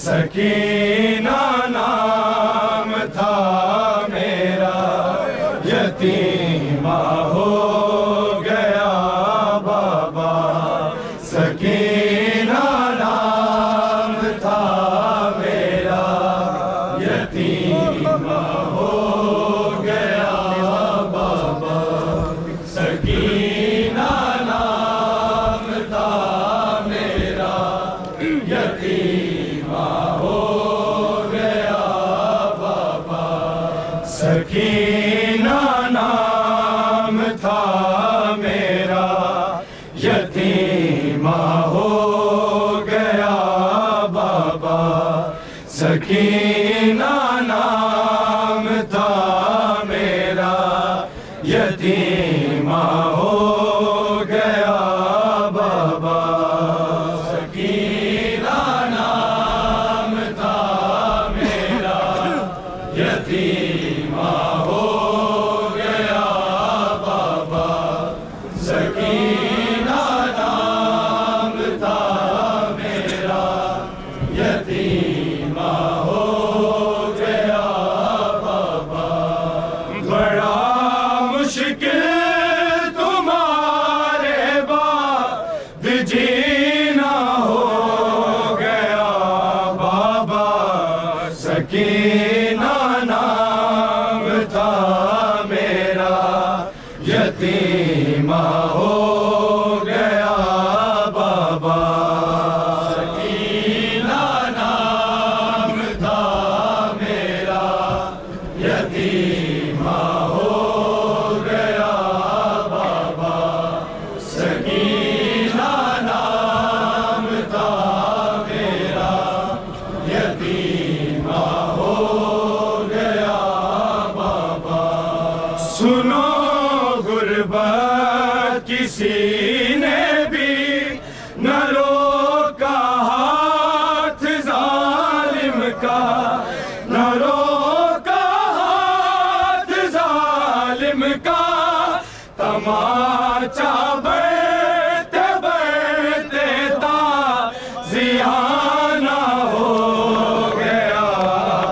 سکینہ نام تھا میرا یتیمہ ہو گیا بابا سکینہ نام تھا میرا یتیمہ ہو گیا بابا سکینہ نام تھا میرا یتیمہ سکینہ نام تھا میرا یتیمہ ہو گیا بابا سکینہ نام تھا میرا یتیمہ ہو گیا بابا سکینہ نام تھا میرا یتیمہ ہو گیا بابا سکینہ نام تھا میرا یتیمہ ہو گیا بابا بڑا مشکل تمہارے بعد جینا ہو گیا بابا سکینہ نام تھا میرا یتیمہ ہو گیا بابا سکینہ نام تھا میرا یتیمہ ہو گیا بابا سکینہ نام تھا میرا یتیمہ ہو گیا بابا سنو غربت کسی نے بھی نہ روکا ہاتھ ظالم کا نہ روکا ہاتھ ظالم کا تماچا بڑھتے بڑھتے تازیانہ ہو گیا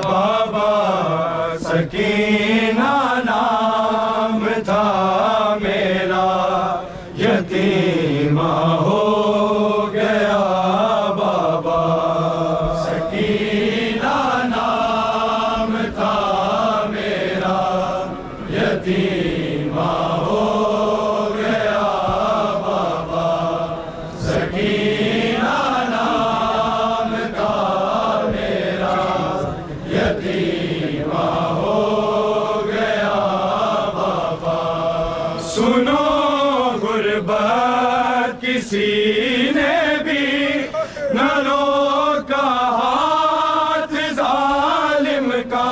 بابا سکینہ نام تھا میرا یتیمہ ہو گیا بابا سکینہ نام تھا میرا یتیمہ ہو گیا بابا سکینہ نام تھا میرا یتیمہ ہو گیا بابا سنو غربت کسی نے بھی نہ روکا ہاتھ ظالم کا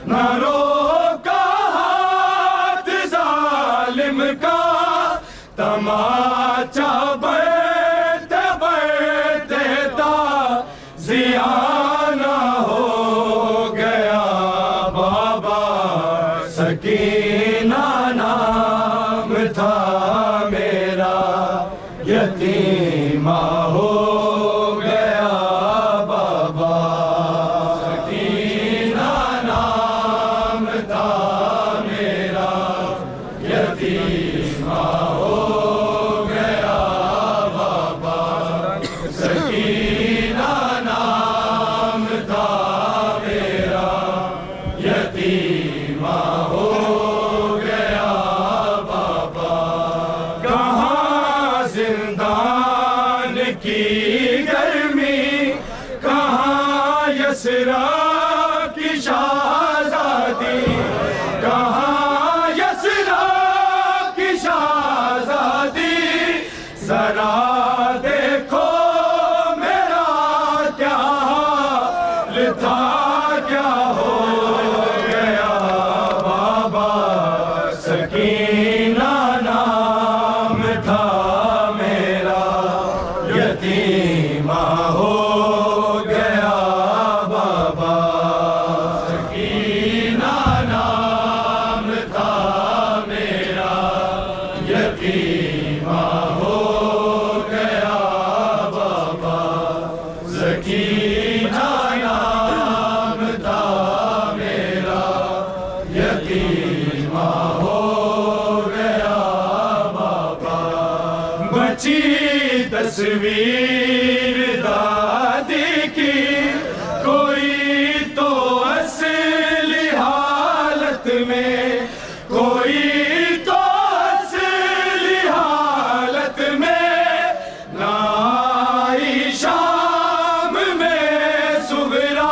نہ روکا ہاتھ ظالم کا تماچا بڑھتے بڑھتے تازیانہ ہو گیا بابا سکینہ نام تھا یتیمہ ہو گیا بابا سکینہ نام تھا میرا یتیمہ ہو گیا بابا کہاں زندان کی گرمی کہاں یسرا کی شہزادی کہاں یسرا کی شہزادی ذرا دیکھو میرا کیا حال تھا کیا ہو گیا بابا سکینہ نام تھا میرا یتیمہ ہو گیا بابا سکینہ نام تھا میرا یتیمہ ہو گیا بابا سکینہ نام تھا میرا یتیمہ ہو گیا بابا بچی تصویر دادی کی کوئی تو اصلی حالت میں کوئی تو اصلی حالت میں نہ آئی شام میں صغرا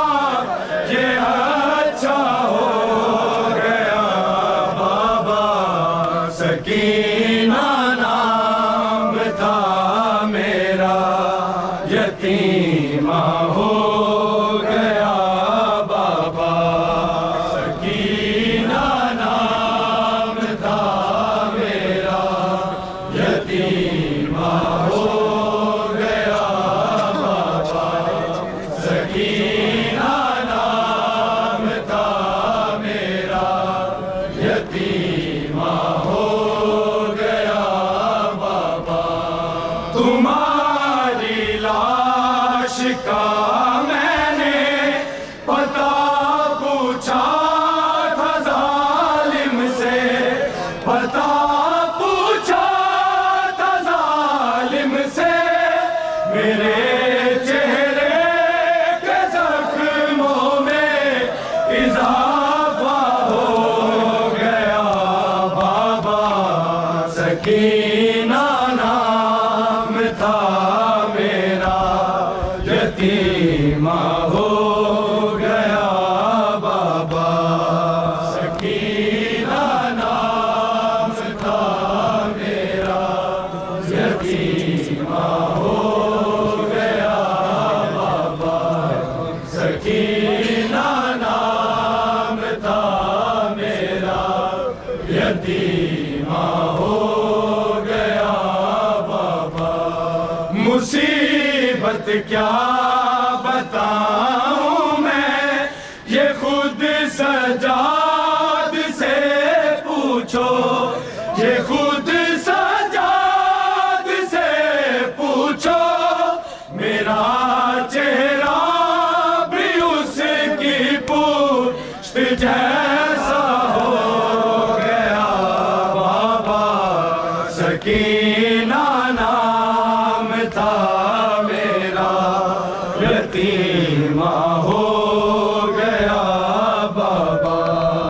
یہ اچھا ہو گیا بابا سکینہ نام تھا میرا یتیمہ ہو گیا بابا سکینہ نام تھا میرا یتیمہ ہو گیا بابا سکینہ نام تھا میرا یتیمہ ہو گیا بابا تمہاری لاش کا میں نے پتہ پوچھا تھا ظالم سے پتہ پوچھا تھا ظالم سے میرے چہرے کے زخموں میں اضافہ ہو گیا بابا سکینہ نام تھا میرا یتیمہ ہو گیا بابا سکینہ نام تھا میرا یتیمہ ہو گیا بابا سکینہ نام تھا میرا یتیمہ ہو گیا بابا مصیبت کیا بتاؤں میں یہ خود سجاد سے پوچھو یہ خود سجاد سے پوچھو میرا چہرہ بھی اس کی پشت جیسا ہو گیا بابا سکینہ